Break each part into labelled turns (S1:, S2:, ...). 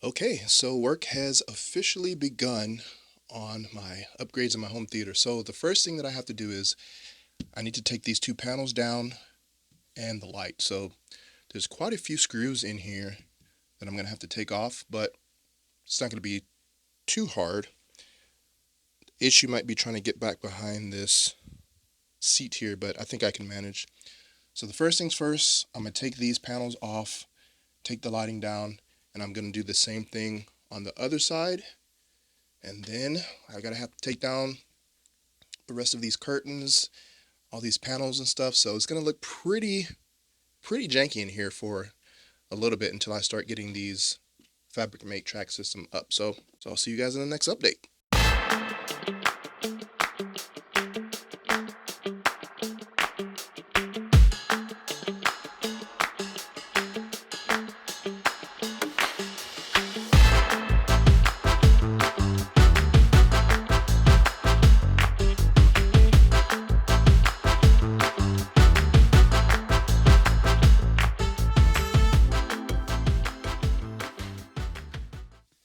S1: Okay, so work has officially begun on my upgrades in my home theater. So the first thing that I have to do is I need to take these two panels down and the light. So there's quite a few screws in here that I'm going to have to take off, but it's not going to be too hard. The issue might be trying to get back behind this seat here, but I think I can manage. So the first things first, I'm going to take these panels off, take the lighting down, and I'm going to do the same thing on the other side. And then I gotta have to take down the rest of these curtains, all these panels and stuff. So it's gonna look pretty janky in here for a little bit until I start getting these Fabric Mate track system up. So I'll see you guys in the next update.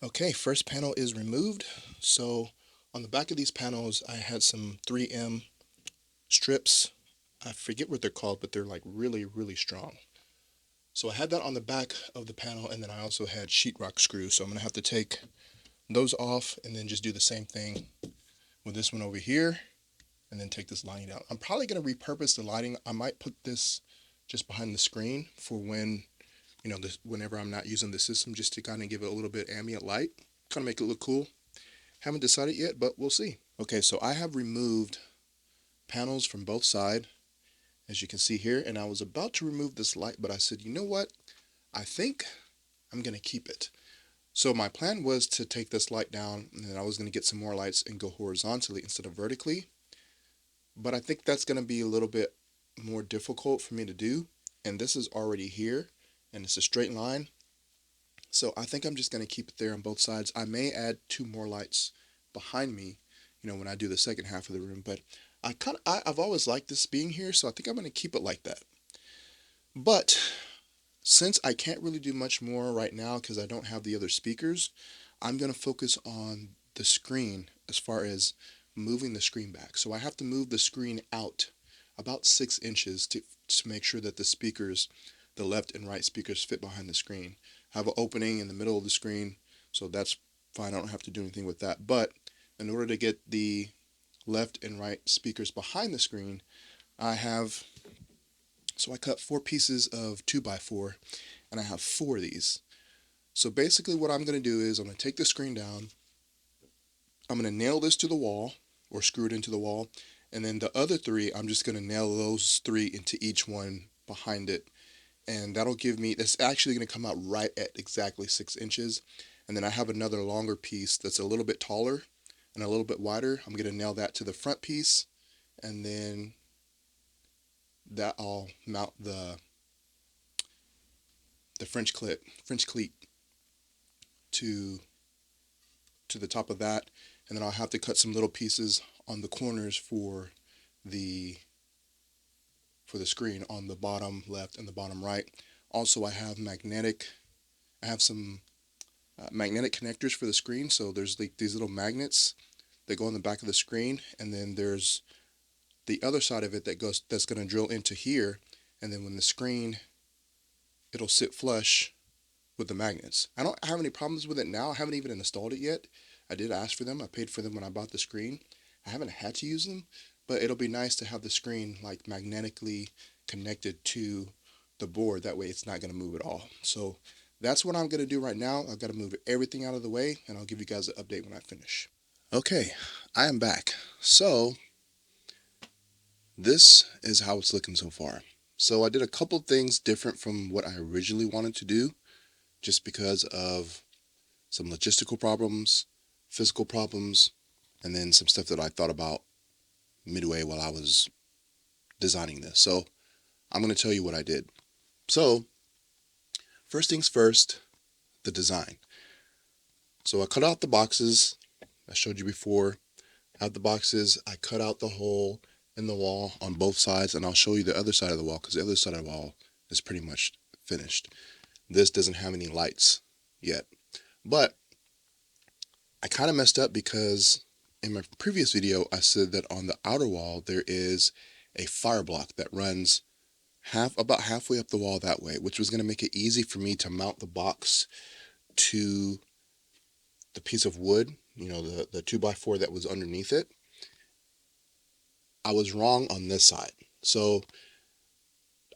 S1: Okay, first panel is removed. So on the back of these panels, I had some 3M strips. I forget what they're called, but they're like really strong. So I had that on the back of the panel, and then I also had sheetrock screws. So I'm gonna have to take those off and then just do the same thing with this one over here, and then take this lighting out. I'm probably gonna repurpose the lighting. I might put this just behind the screen for when, whenever I'm not using the system, just to kind of give it a little bit ambient light, kind of make it look cool. Haven't decided yet, but we'll see. Okay, so I have removed panels from both sides, as you can see here, and I was about to remove this light, but I said, you know what? I think I'm gonna keep it. So my plan was to take this light down, and then I was gonna get some more lights and go horizontally instead of vertically. But I think that's gonna be a little bit more difficult for me to do, and this is already here, and it's a straight line. So I think I'm just going to keep it there on both sides. I may add two more lights behind me, when I do the second half of the room, but I've always liked this being here, so I think I'm going to keep it like that. But since I can't really do much more right now because I don't have the other speakers, I'm going to focus on the screen as far as moving the screen back. So I have to move the screen out about 6 inches to make sure that the speakers, the left and right speakers, fit behind the screen. Have an opening in the middle of the screen, so that's fine. I don't have to do anything with that. But in order to get the left and right speakers behind the screen, I cut 4 pieces of 2x4, and I have 4 of these. So basically what I'm going to do is I'm going to take the screen down, I'm going to nail this to the wall, or screw it into the wall, and then the other 3, I'm just going to nail those 3 into each one behind it. And that'll give me, that's actually going to come out right at exactly 6 inches. And then I have another longer piece that's a little bit taller and a little bit wider. I'm going to nail that to the front piece, and then that I'll mount the French cleat to the top of that. And then I'll have to cut some little pieces on the corners for the screen on the bottom left and the bottom right. Also, I have some magnetic connectors for the screen. So there's like these little magnets that go on the back of the screen, and then there's the other side of it that's going to drill into here, and then when the screen, it'll sit flush with the magnets. I don't have any problems with it now. I haven't even installed it yet. I did ask for them. I paid for them when I bought the screen. I haven't had to use them, but it'll be nice to have the screen like magnetically connected to the board. That way it's not going to move at all. So that's what I'm going to do right now. I've got to move everything out of the way, and I'll give you guys an update when I finish. Okay, I am back. So this is how it's looking so far. So I did a couple things different from what I originally wanted to do, just because of some logistical problems, physical problems, and then some stuff that I thought about midway while I was designing this. So I'm going to tell you what I did. So first things first, the design. So I cut out the boxes. I showed you before. I have the boxes. I cut out the hole in the wall on both sides, and I'll show you the other side of the wall because the other side of the wall is pretty much finished. This doesn't have any lights yet, But I kind of messed up because in my previous video, I said that on the outer wall, there is a fire block that runs about halfway up the wall that way, which was going to make it easy for me to mount the box to the piece of wood, the 2x4 that was underneath it. I was wrong on this side. So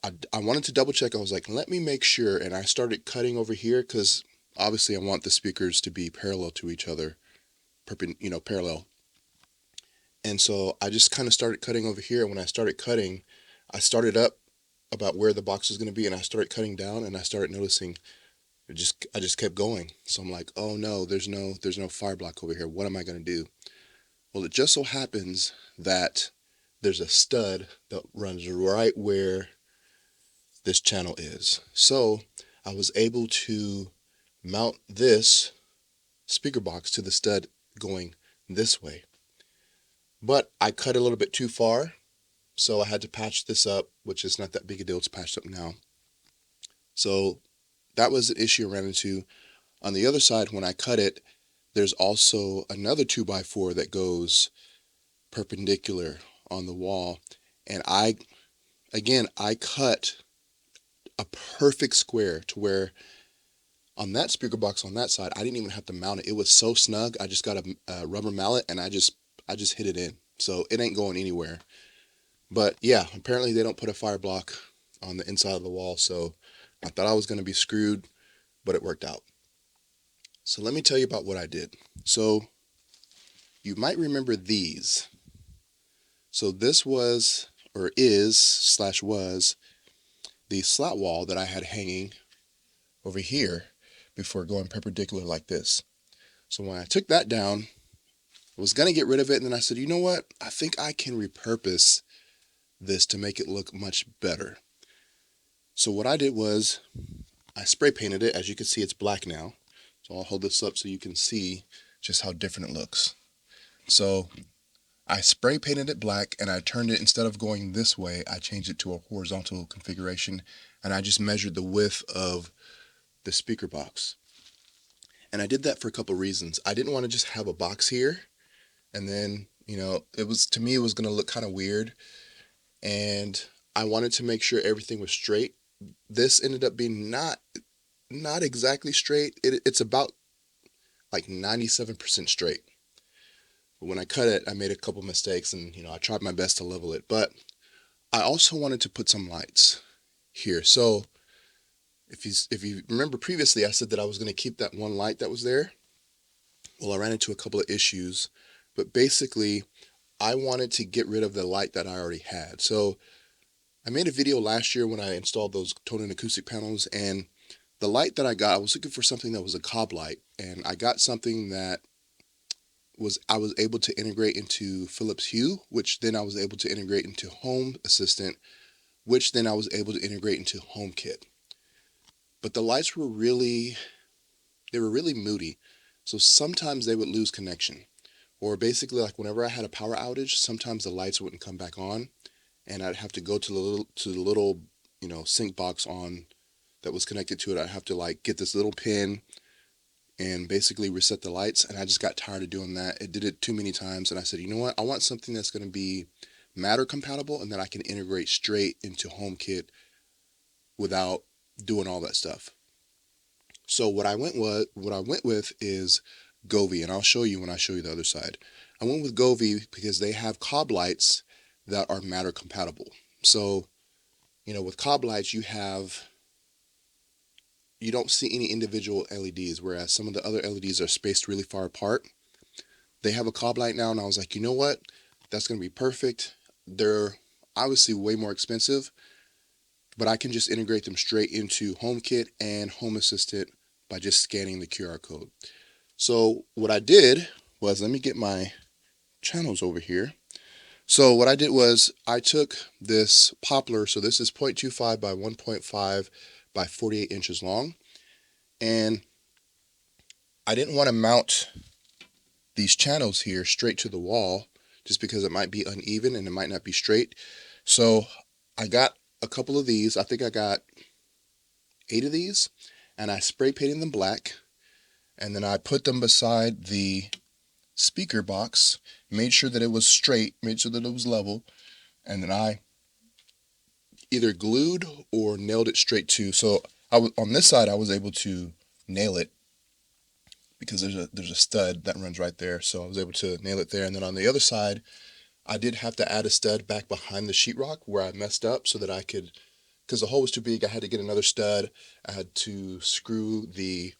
S1: I wanted to double check. I was like, let me make sure. And I started cutting over here because obviously I want the speakers to be parallel to each other, parallel. And so I just kind of started cutting over here. And when I started cutting, I started up about where the box was going to be, and I started cutting down, and I started noticing I just kept going. So I'm like, oh no, there's no fire block over here. What am I going to do? Well, it just so happens that there's a stud that runs right where this channel is. So I was able to mount this speaker box to the stud going this way. But I cut a little bit too far, so I had to patch this up, which is not that big a deal. It's patched up now. So that was an issue I ran into. On the other side, when I cut it, there's also another 2x4 that goes perpendicular on the wall. And I cut a perfect square to where on that speaker box on that side, I didn't even have to mount it. It was so snug. I just got a rubber mallet and I just hit it in. So it ain't going anywhere. But yeah, apparently they don't put a fire block on the inside of the wall. So I thought I was going to be screwed, but it worked out. So let me tell you about what I did. So you might remember these. So this was the slat wall that I had hanging over here before going perpendicular like this. So when I took that down, I was going to get rid of it, and then I said, you know what? I think I can repurpose this to make it look much better. So what I did was I spray painted it. As you can see, it's black now. So I'll hold this up so you can see just how different it looks. So I spray painted it black, and I turned it, instead of going this way, I changed it to a horizontal configuration, and I just measured the width of the speaker box. And I did that for a couple reasons. I didn't want to just have a box here, and then, to me, it was going to look kind of weird, and I wanted to make sure everything was straight. This ended up being not exactly straight. It's about like 97% straight. But when I cut it, I made a couple mistakes, and I tried my best to level it. But I also wanted to put some lights here. So if you remember previously, I said that I was going to keep that one light that was there. Well, I ran into a couple of issues, but basically I wanted to get rid of the light that I already had. So I made a video last year when I installed those tone and acoustic panels, and the light that I got, I was looking for something that was a cob light, and I got something that I was able to integrate into Philips Hue, which then I was able to integrate into Home Assistant, which then I was able to integrate into HomeKit. But the lights were really moody. So sometimes they would lose connection. Or basically, like whenever I had a power outage, sometimes the lights wouldn't come back on, and I'd have to go to the little sync box on that was connected to it. I'd have to like get this little pin and basically reset the lights, and I just got tired of doing that. It did it too many times, and I said, you know what? I want something that's going to be Matter compatible, and that I can integrate straight into HomeKit without doing all that stuff. So what I went with is Govee, and I'll show you when I show you the other side. I went with Govee because they have cob lights that are Matter compatible. So, with cob lights, you don't see any individual LEDs, whereas some of the other LEDs are spaced really far apart. They have a cob light now, and I was like, you know what? That's going to be perfect. They're obviously way more expensive, but I can just integrate them straight into HomeKit and Home Assistant by just scanning the QR code. So what I did was, let me get my channels over here. So what I did was I took this poplar, so this is 0.25 by 1.5 by 48 inches long, and I didn't want to mount these channels here straight to the wall just because it might be uneven and it might not be straight. So I got a couple of these. I think I got 8 of these, and I spray painted them black, and then I put them beside the speaker box, made sure that it was straight, made sure that it was level, and then I either glued or nailed it straight to. So on this side I was able to nail it because there's a stud that runs right there, so I was able to nail it there. And then on the other side I did have to add a stud back behind the sheetrock where I messed up, so that I could, because the hole was too big, I had to get another stud. I had to screw the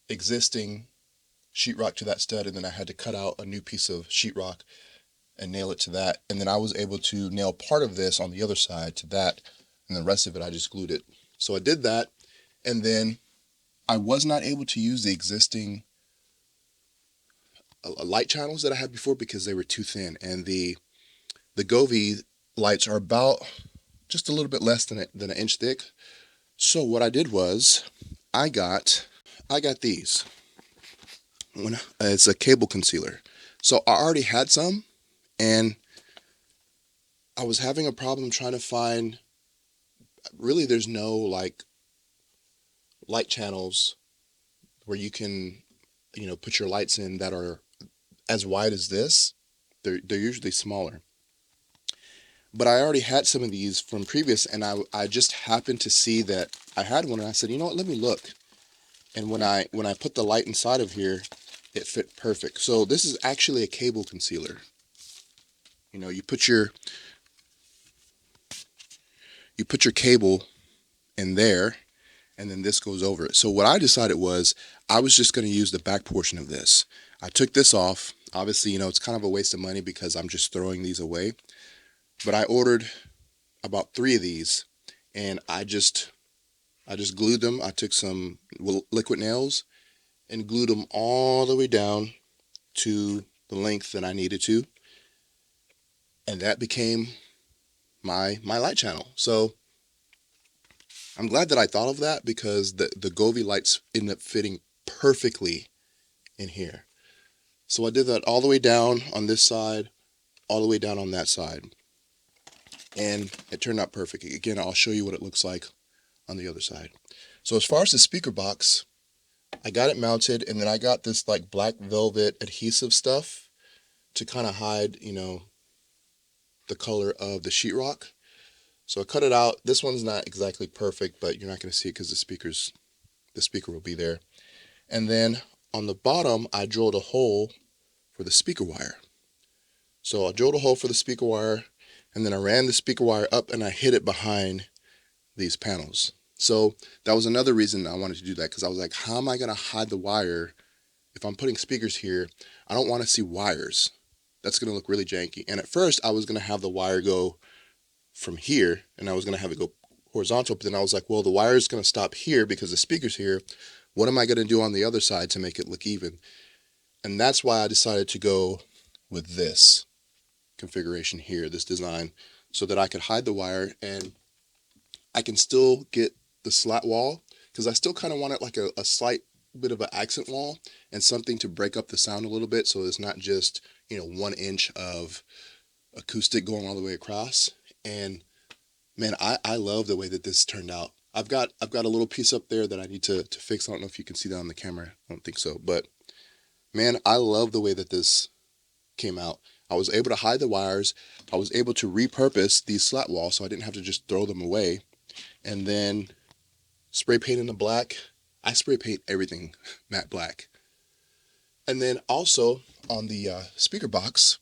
S1: existing sheetrock to that stud, and then I had to cut out a new piece of sheetrock and nail it to that. And then I was able to nail part of this on the other side to that, and the rest of it I just glued it. So I did that, and then I was not able to use the existing light channels that I had before because they were too thin, and the Govee lights are about just a little bit less than an inch thick. So what I did was I got these. It's a cable concealer. So I already had some, and I was having a problem trying to find, really there's no like light channels where you can, put your lights in that are as wide as this. They're usually smaller. But I already had some of these from previous, and I just happened to see that I had one, and I said, you know what, let me look. And when I put the light inside of here, it fit perfect. So this is actually a cable concealer. You put your cable in there, and then this goes over it. So what I decided was I was just going to use the back portion of this. I took this off. Obviously, it's kind of a waste of money because I'm just throwing these away. But I ordered about 3 of these, and I just glued them. I took some liquid nails and glued them all the way down to the length that I needed to, and that became my light channel. So I'm glad that I thought of that, because the Govee lights end up fitting perfectly in here. So I did that all the way down on this side, all the way down on that side, and it turned out perfect. Again, I'll show you what it looks like on the other side. So as far as the speaker box, I got it mounted, and then I got this like black velvet adhesive stuff to kind of hide, the color of the sheetrock. So I cut it out. This one's not exactly perfect, but you're not going to see it because the speaker will be there. And then on the bottom, I drilled a hole for the speaker wire. So I drilled a hole for the speaker wire, and then I ran the speaker wire up and I hid it behind these panels. So that was another reason I wanted to do that, because I was like, how am I going to hide the wire? If I'm putting speakers here, I don't want to see wires. That's going to look really janky. And at first I was going to have the wire go from here, and I was going to have it go horizontal, but then I was like, well, the wire is going to stop here because the speaker's here. What am I going to do on the other side to make it look even? And that's why I decided to go with this configuration here, this design, so that I could hide the wire and I can still get the slat wall, because I still kind of want it like a slight bit of an accent wall and something to break up the sound a little bit, so it's not just 1 inch of acoustic going all the way across. And man, I love the way that this turned out. I've got a little piece up there that I need to fix. I don't know if you can see that on the camera. I don't think so, but man, I love the way that this came out. I was able to hide the wires. I was able to repurpose these slat walls, so I didn't have to just throw them away. And then spray paint in the black. I spray paint everything matte black. And then also on the speaker box,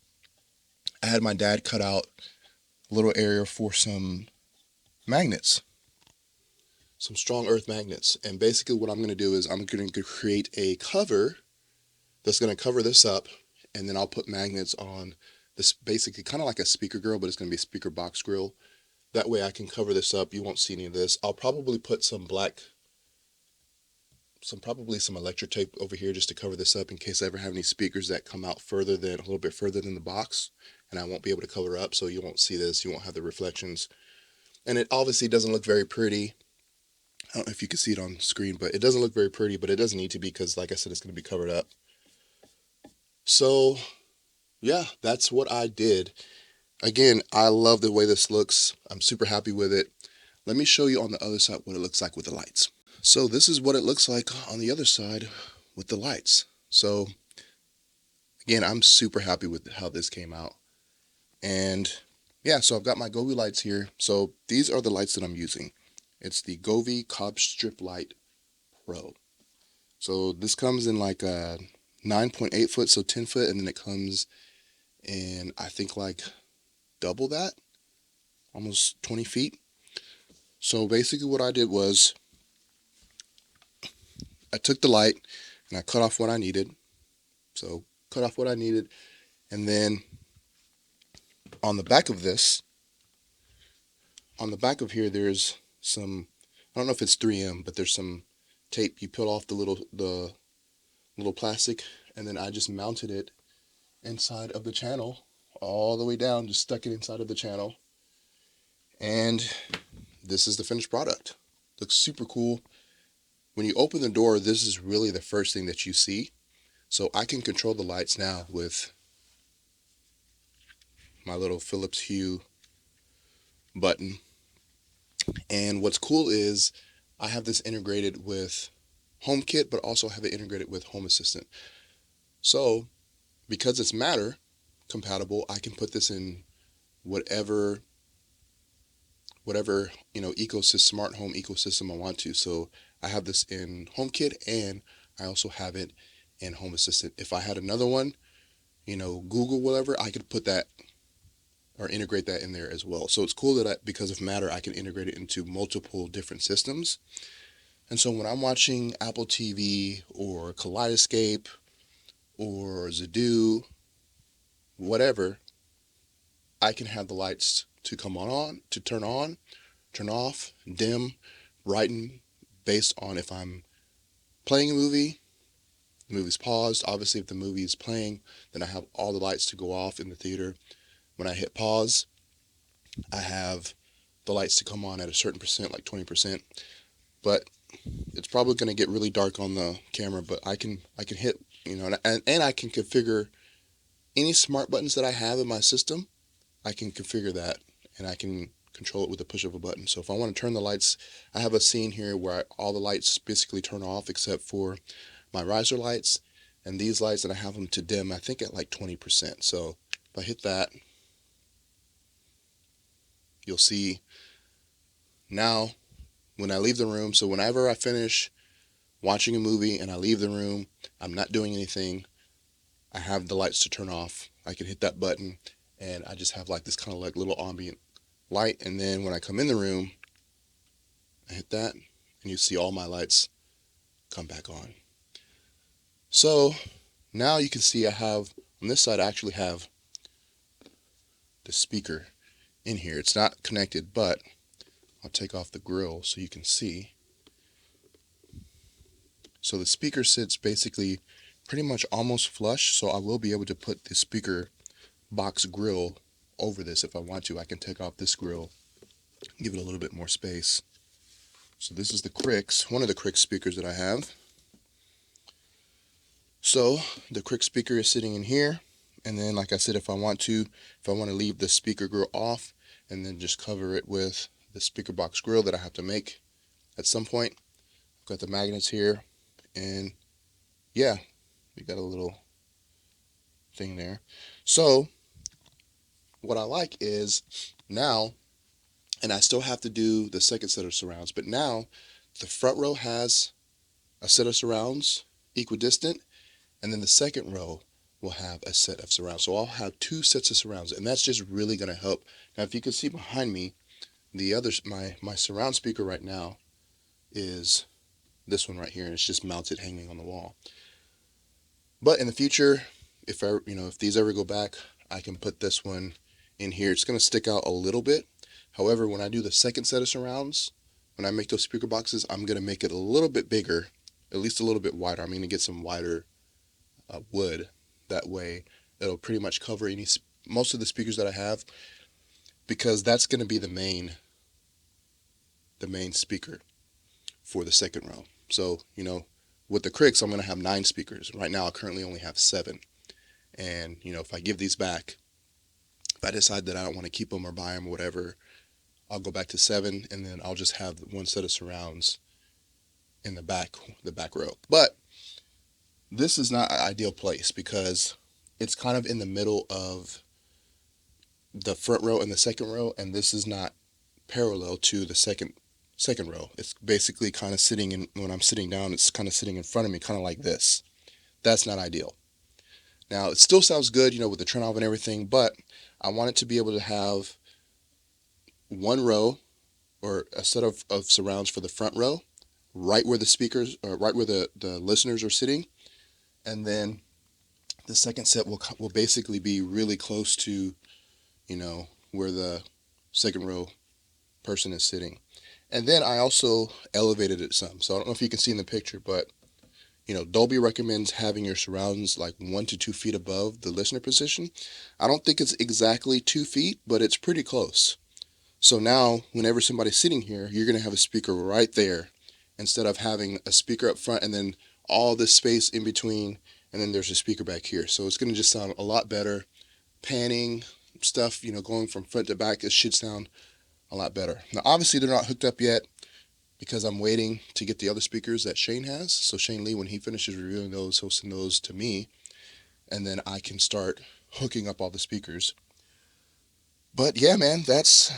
S1: I had my dad cut out a little area for some magnets, some strong earth magnets. And basically what I'm going to do is I'm going to create a cover that's going to cover this up, and then I'll put magnets on this, basically kind of like a speaker grill, but it's going to be a speaker box grill. That way I can cover this up. You won't see any of this. I'll probably put some some electric tape over here just to cover this up in case I ever have any speakers that come out a little bit further than the box, and I won't be able to cover up, so you won't see this. You won't have the reflections. And it obviously doesn't look very pretty. I don't know if you can see it on screen, but it doesn't look very pretty, but it doesn't need to be, because like I said, it's going to be covered up. So yeah, that's what I did. Again, I love the way this looks. I'm super happy with it. Let me show you on the other side what it looks like with the lights. So this is what it looks like on the other side with the lights. So again, I'm super happy with how this came out. And yeah, so I've got my Govee lights here. So these are the lights that I'm using. It's the Govee Cob Strip Light Pro. So this comes in like a 9.8 foot, so 10 foot, and then it comes in, I think, like double that, almost 20 feet. So basically what I did was I took the light and I cut off what I needed. So cut off what I needed, and then on the back of this, on the back of here, there's some, I don't know if it's 3M, but there's some tape. You peel off the little plastic, and then I just mounted it inside of the channel all the way down, just stuck it inside of the channel. And this is the finished product. Looks super cool. When you open the door, this is really the first thing that you see. So I can control the lights now with my little Philips Hue button. And what's cool is I have this integrated with HomeKit, but also have it integrated with Home Assistant. So because it's Matter compatible, I can put this in whatever ecosystem, smart home ecosystem I want to. So I have this in HomeKit, and I also have it in Home Assistant. If I had another one, Google, whatever, I could put that or integrate that in there as well. So it's cool that because of Matter, I can integrate it into multiple different systems. And so when I'm watching Apple TV or Kaleidescape or Zidoo, whatever, I can have the lights to come on, to turn off, dim, brighten, based on if I'm playing a movie, the movie's paused. Obviously, if the movie is playing, then I have all the lights to go off in the theater. When I hit pause, I have the lights to come on at a certain percent, like 20%. But it's probably going to get really dark on the camera, but I can hit, and I can configure any smart buttons that I have in my system. I can configure that, and I can control it with the push of a button. So if I want to turn the lights, I have a scene here where all the lights basically turn off except for my riser lights and these lights, and I have them to dim, I think at like 20%. So if I hit that, you'll see now when I leave the room. So whenever I finish watching a movie and I leave the room, I'm not doing anything, I have the lights to turn off. I can hit that button, and I just have like this kind of like little ambient light. And then when I come in the room, I hit that, and you see all my lights come back on. So now you can see I have, on this side, I actually have the speaker in here. It's not connected, but I'll take off the grill so you can see. So the speaker sits basically pretty much almost flush, so I will be able to put the speaker box grill over this if I want to. I can take off this grill, give it a little bit more space. So this is the Crix, one of the Crix speakers that I have. So the Crix speaker is sitting in here, and then like I said, if I want to leave the speaker grill off and then just cover it with the speaker box grill that I have to make at some point. I've got the magnets here, and yeah, we got a little thing there. So what I like is now, and I still have to do the second set of surrounds, but now the front row has a set of surrounds equidistant, and then the second row will have a set of surrounds. So I'll have two sets of surrounds, and that's just really going to help. Now, if you can see behind me, my surround speaker right now is this one right here, and it's just mounted hanging on the wall. But in the future, if these ever go back, I can put this one in here. It's going to stick out a little bit. However, when I do the second set of surrounds, when I make those speaker boxes, I'm going to make it a little bit bigger, at least a little bit wider. I'm going to get some wider wood. That way, it'll pretty much cover most of the speakers that I have, because that's going to be the main speaker for the second row. So, with the Crix, I'm going to have 9 speakers. Right now, I currently only have 7. And, if I give these back, if I decide that I don't want to keep them or buy them or whatever, I'll go back to 7, and then I'll just have one set of surrounds in the back row. But this is not an ideal place because it's kind of in the middle of the front row and the second row, and this is not parallel to the second row. It's basically kind of sitting in, when I'm sitting down, it's kind of sitting in front of me, kind of like this. That's not ideal. Now, it still sounds good, you know, with the Trinnov and everything, but I want it to be able to have one row or a set of surrounds for the front row, right where the speakers, or right where the listeners are sitting, and then the second set will basically be really close to, you know, where the second row person is sitting. And then I also elevated it some. So I don't know if you can see in the picture, but you know, Dolby recommends having your surrounds like 1 to 2 feet above the listener position. I don't think it's exactly 2 feet, but it's pretty close. So now, whenever somebody's sitting here, you're going to have a speaker right there instead of having a speaker up front and then all this space in between, and then there's a speaker back here. So it's going to just sound a lot better. Panning stuff, you know, going from front to back, it should sound a lot better. Now, obviously, they're not hooked up yet because I'm waiting to get the other speakers that Shane has. So Shane Lee, when he finishes reviewing those, he'll send those to me, and then I can start hooking up all the speakers. But yeah, man, that's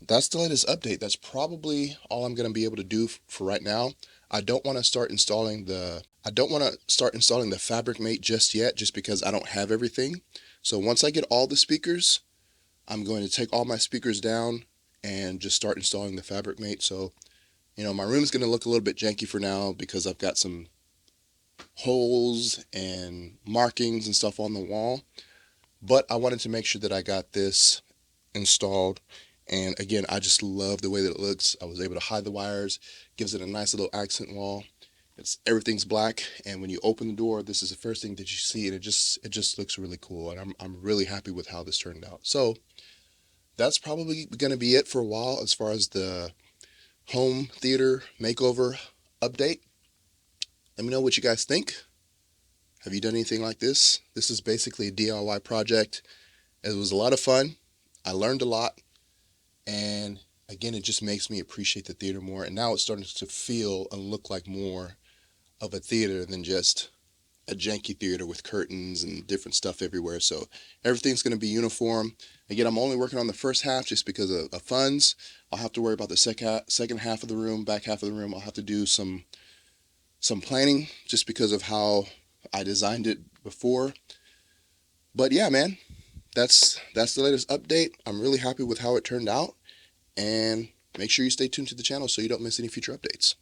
S1: the latest update. That's probably all I'm going to be able to do for right now. I don't want to start installing the Fabric Mate just yet, just because I don't have everything. So once I get all the speakers, I'm going to take all my speakers down and just start installing the Fabric Mate. So, you know, my room's going to look a little bit janky for now because I've got some holes and markings and stuff on the wall. But I wanted to make sure that I got this installed. And again, I just love the way that it looks. I was able to hide the wires, gives it a nice little accent wall. Everything's black, and when you open the door, this is the first thing that you see, and it just looks really cool. And I'm really happy with how this turned out. So that's probably going to be it for a while as far as the home theater makeover update. Let me know what you guys think. Have you done anything like this? This is basically a DIY project. It was a lot of fun. I learned a lot. And again, it just makes me appreciate the theater more. And now it's starting to feel and look like more of a theater than just a janky theater with curtains and different stuff everywhere. So everything's going to be uniform. Again, I'm only working on the first half just because of funds. I'll have to worry about the second half of the room, back half of the room. I'll have to do some planning just because of how I designed it before. But yeah, man, that's the latest update. I'm really happy with how it turned out, and make sure you stay tuned to the channel so you don't miss any future updates.